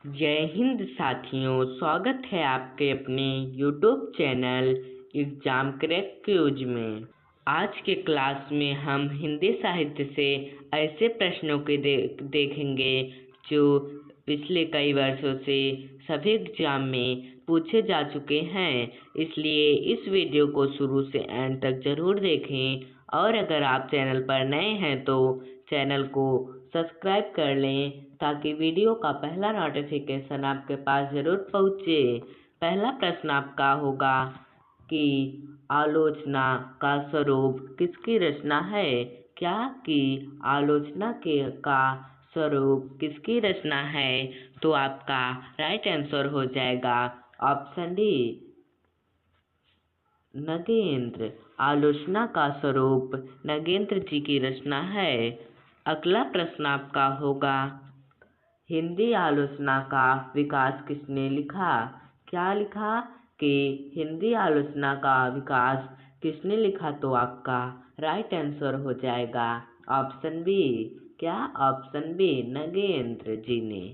जय हिंद साथियों, स्वागत है आपके अपने YouTube channel exam crack cues में। आज के क्लास में हम हिंदी साहित्य से ऐसे प्रश्नों के देखेंगे जो पिछले कई वर्षों से सभी एग्जाम में पूछे जा चुके हैं। इसलिए इस वीडियो को शुरू से एंड तक जरूर देखें और अगर आप चैनल पर नए हैं तो चैनल को सब्सक्राइब कर लें ताकि वीडियो का पहला नोटिफिकेशन आपके पास जरूर पहुँचे। पहला प्रश्न आपका होगा कि आलोचना का स्वरूप किसकी रचना है? क्या कि आलोचना का स्वरूप किसकी रचना है? तो आपका राइट आंसर हो जाएगा ऑप्शन डी, नगेंद्र। आलोचना का स्वरूप नगेंद्र जी की रचना है। अगला प्रश्न आपका होगा, हिंदी आलोचना का विकास किसने लिखा? क्या लिखा कि हिंदी आलोचना का विकास किसने लिखा? तो आपका राइट आंसर हो जाएगा ऑप्शन बी। क्या? ऑप्शन बी, नगेंद्र जी ने।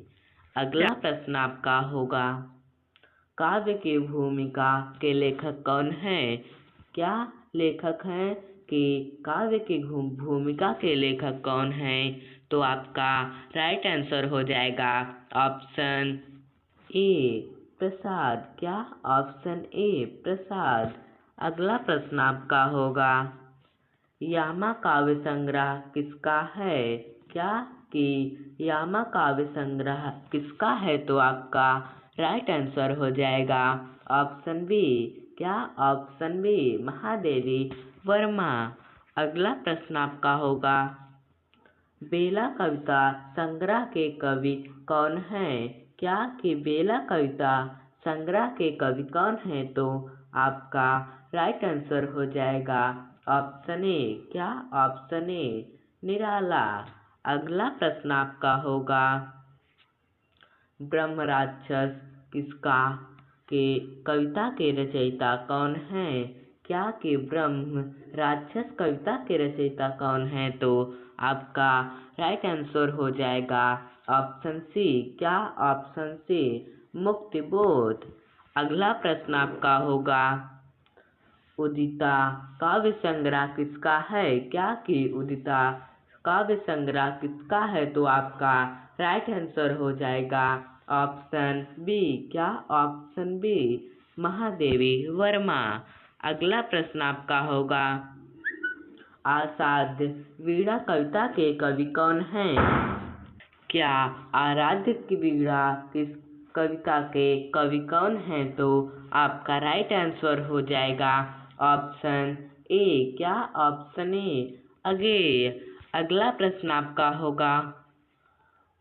अगला प्रश्न आपका होगा, काव्य की भूमिका के लेखक कौन हैं? क्या लेखक हैं कि काव्य की भूमिका के लेखक कौन हैं? तो आपका राइट आंसर हो जाएगा ऑप्शन ए, प्रसाद। क्या? ऑप्शन ए, प्रसाद। अगला प्रश्न आपका होगा, यामा काव्य संग्रह किसका है? क्या कि यामा काव्य संग्रह किसका है? तो आपका राइट आंसर हो जाएगा ऑप्शन बी। क्या? Option B, Mahadevi Varma. अगला प्रश्न आपका होगा, बेला कविता संग्रह के कवि कौन हैं? क्या कि बेला कविता संग्रह के कवि कौन हैं? तो आपका राइट आंसर हो जाएगा ऑप्शन ए। क्या? ऑप्शन ए, निराला। अगला प्रश्न आपका होगा, ब्रह्म राक्षस किसका के कविता के रचयिता कौन हैं? क्या कि ब्रह्म राक्षस कविता के रचयिता कौन हैं? तो आपका राइट आंसर हो जाएगा ऑप्शन सी। क्या? Option C, Muktibodh. अगला प्रश्न आपका होगा, उदिता काव्य संग्रह किसका है? क्या कि उदिता काव्य संग्रह किसका है? तो आपका राइट आंसर हो जाएगा ऑप्शन बी। क्या? Option B, Mahadevi Varma. अगला प्रश्न आपका होगा, आसाध्य वीणा कविता के कवि कौन हैं? क्या आराध्य की वीणा किस कविता के कवि कौन हैं? तो आपका राइट आंसर हो जाएगा ऑप्शन ए। क्या? Option A, Agyeya. अगला प्रश्न आपका होगा,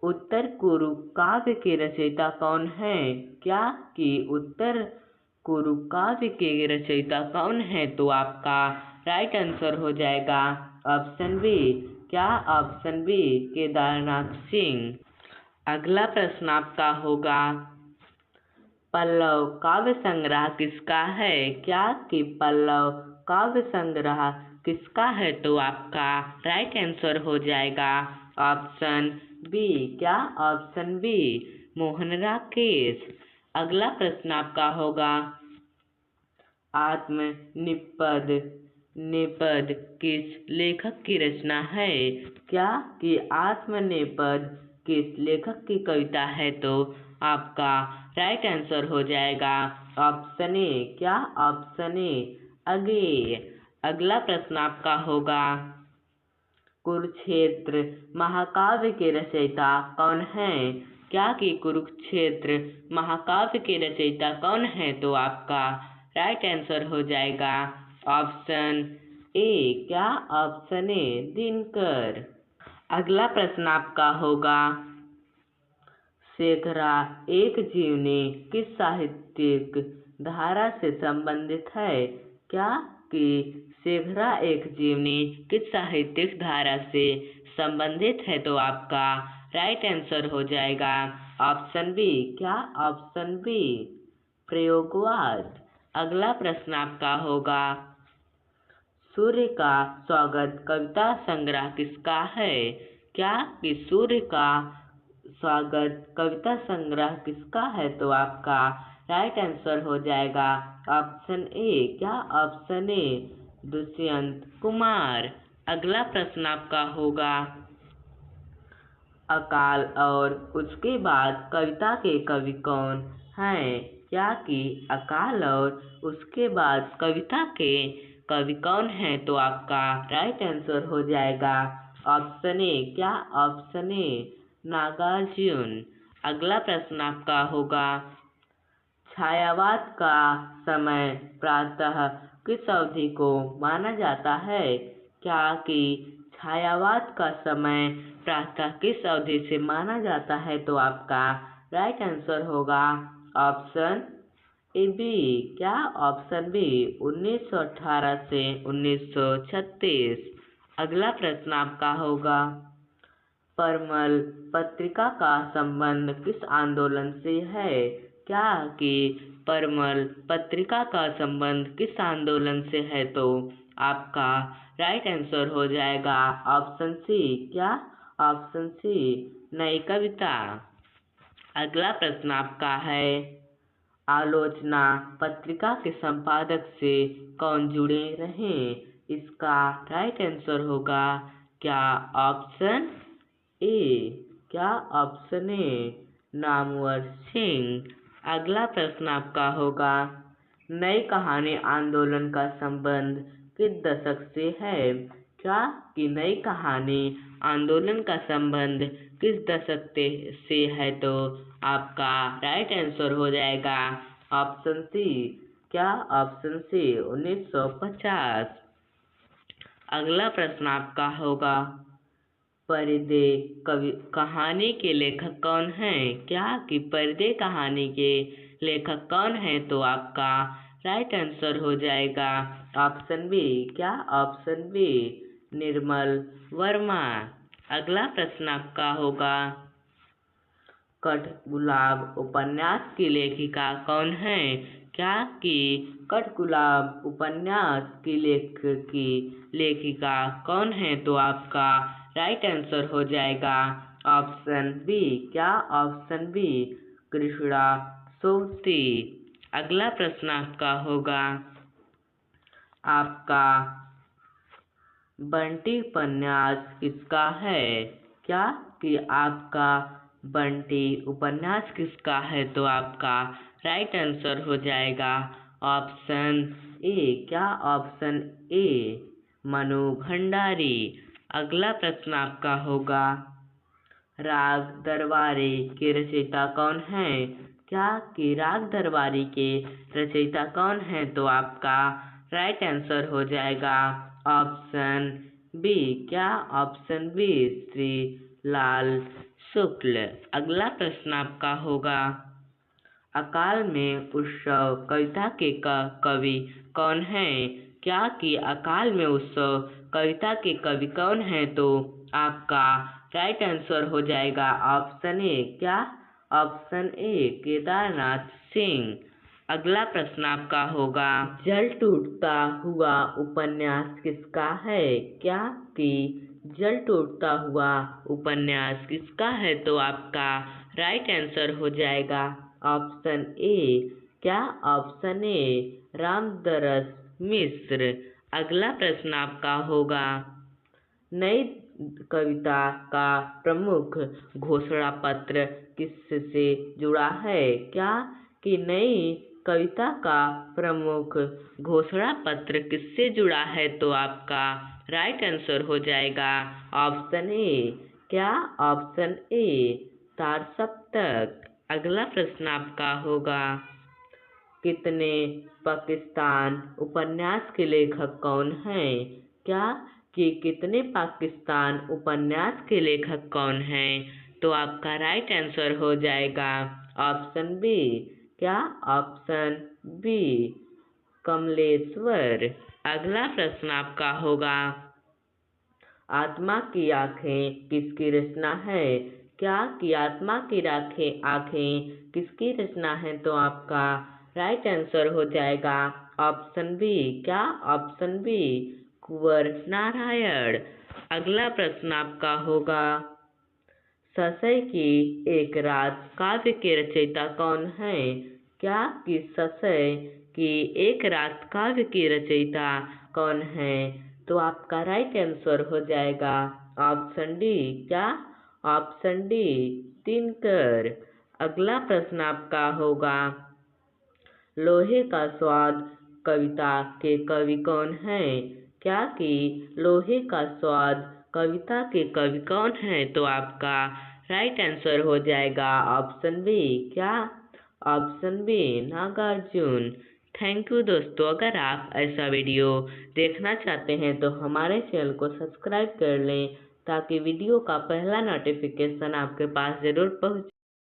उत्तर कुरु काव्य के रचयिता कौन हैं? क्या कि उत्तर कुरु काव्य के रचयिता कौन हैं? तो आपका राइट आंसर हो जाएगा ऑप्शन बी। क्या? Option B, Kedarnath Singh. अगला प्रश्न आपका होगा, पल्लव काव्य संग्रह किसका है? क्या कि पल्लव काव्य संग्रह किसका है? तो आपका राइट आंसर हो जाएगा ऑप्शन बी। क्या? Option B, Mohan Rakesh. अगला प्रश्न आपका होगा, आत्मनिपद किस लेखक की रचना है? क्या कि आत्मनिपद किस लेखक की कविता है? तो आपका राइट आंसर हो जाएगा ऑप्शन ए। क्या? Option A, Agyeya. अगला प्रश्न आपका होगा, कुरुक्षेत्र महाकाव्य के रचयिता कौन हैं? क्या कि कुरुक्षेत्र महाकाव्य के रचयिता कौन हैं? तो आपका राइट आंसर हो जाएगा ऑप्शन ए। क्या? ऑप्शन ए, दिनकर। अगला प्रश्न आपका होगा, शेखरा एक जीवनी किस साहित्यिक धारा से संबंधित है? क्या कि शेखरा एक जीवनी किस साहित्यिक धारा से संबंधित है? तो आपका राइट आंसर हो जाएगा ऑप्शन बी। क्या? ऑप्शन बी, प्रयोगवाद। अगला प्रश्न आपका होगा, सूर्य का स्वागत कविता संग्रह किसका है? क्या कि सूर्य का स्वागत कविता संग्रह किसका है? तो आपका राइट आंसर हो जाएगा ऑप्शन ए। क्या ऑप्शन ए? दुष्यंत कुमार। अगला प्रश्न आपका होगा, अकाल और उसके बाद कविता के कवि कौन हैं? क्या कि अकाल और उसके बाद कविता के कवि कौन हैं? तो आपका राइट आंसर हो जाएगा ऑप्शन ए। क्या ऑप्शन ए? नागार्जुन। अगला प्रश्न आपका होगा, छायावाद का समय प्रातः किस अवधि को माना जाता है? क्या कि छायावाद का समय प्रातः किस अवधि से माना जाता है? तो आपका राइट आंसर होगा ऑप्शन ए बी। क्या ऑप्शन बी? 1918 से 1936। अगला प्रश्न आपका होगा, परमल पत्रिका का संबंध किस आंदोलन से है? क्या कि परमल पत्रिका का संबंध किस आंदोलन से है? तो आपका राइट आंसर हो जाएगा ऑप्शन सी। क्या ऑप्शन सी? नई कविता। अगला प्रश्न आपका है, आलोचना पत्रिका के संपादक से कौन जुड़े रहे? इसका राइट आंसर होगा क्या ऑप्शन ए। क्या ऑप्शन ए? नामवर सिंह। अगला प्रश्न आपका होगा, नई कहानी आंदोलन का संबंध किस दशक से है? क्या कि नई कहानी आंदोलन का संबंध किस दशक से है? तो आपका राइट आंसर हो जाएगा ऑप्शन सी। क्या ऑप्शन सी? 1950। अगला प्रश्न आपका होगा, पर्दे कहानी के लेखक कौन हैं? क्या कि पर्दे कहानी के लेखक कौन हैं? तो आपका राइट आंसर हो जाएगा ऑप्शन बी। क्या ऑप्शन बी? निर्मल वर्मा। अगला प्रश्न आपका होगा, कठगुलाब उपन्यास की लेखिका कौन है? क्या कि कठगुलाब उपन्यास की लेखिका कौन है? तो आपका राइट आंसर हो जाएगा ऑप्शन बी। क्या ऑप्शन बी? कृष्णा सोती। अगला प्रश्न आपका होगा, आपका बंटी उपन्यास किसका है? क्या कि आपका बंटी उपन्यास किसका है? तो आपका राइट आंसर हो जाएगा ऑप्शन ए। क्या ऑप्शन ए? मनु भंडारी। अगला प्रश्न आपका होगा, राग दरबारी के रचयिता कौन है? क्या कि राग दरबारी के रचयिता कौन है? तो आपका राइट आंसर हो जाएगा ऑप्शन बी। क्या ऑप्शन बी? श्री लाल शुक्ल। अगला प्रश्न आपका होगा, अकाल में उत्सव कविता के कवि कौन हैं? क्या कि अकाल में उत्सव कविता के कवि कौन हैं? तो आपका राइट आंसर हो जाएगा ऑप्शन ए। क्या ऑप्शन ए? केदारनाथ सिंह। अगला प्रश्न आपका होगा, जल टूटता हुआ उपन्यास किसका है? क्या कि जल टूटता हुआ उपन्यास किसका है? तो आपका राइट आंसर हो जाएगा ऑप्शन ए। क्या ऑप्शन ए? रामदरस मिश्र। अगला प्रश्न आपका होगा, नई कविता का प्रमुख घोषणा पत्र किससे जुड़ा है? क्या कि नई कविता का प्रमुख घोषणा पत्र किससे जुड़ा है? तो आपका राइट आंसर हो जाएगा ऑप्शन ए। क्या ऑप्शन ए? तार सप्तक। अगला प्रश्न आपका होगा, कितने पाकिस्तान उपन्यास के लेखक कौन हैं? क्या कि कितने पाकिस्तान उपन्यास के लेखक कौन हैं? तो आपका राइट आंसर हो जाएगा ऑप्शन बी। क्या ऑप्शन बी? कमलेश्वर। अगला प्रश्न आपका होगा, आत्मा की आंखें किसकी रचना है? क्या कि आत्मा की आंखें किसकी रचना है? तो आपका राइट आंसर हो जाएगा ऑप्शन बी। क्या ऑप्शन बी? कुंवर नारायण। अगला प्रश्न आपका होगा, ससय की एक रात काव्य के रचयिता कौन है? क्या कि ससय की एक रात काव्य की रचयिता कौन है? तो आपका राइट आंसर हो जाएगा ऑप्शन डी। क्या? Option D, Dinkar. अगला प्रश्न आपका होगा, लोहे का स्वाद कविता के कवि कौन है? क्या कि लोहे का स्वाद कविता के कवि कौन है? तो आपका राइट आंसर हो जाएगा ऑप्शन बी। क्या? Option B, Nagarjun. Thank you दोस्तों। अगर आप ऐसा वीडियो देखना चाहते हैं तो हमारे चैनल को सब्सक्राइब कर लें ताकि वीडियो का पहला नोटिफिकेशन आपके पास ज़रूर पहुँचे।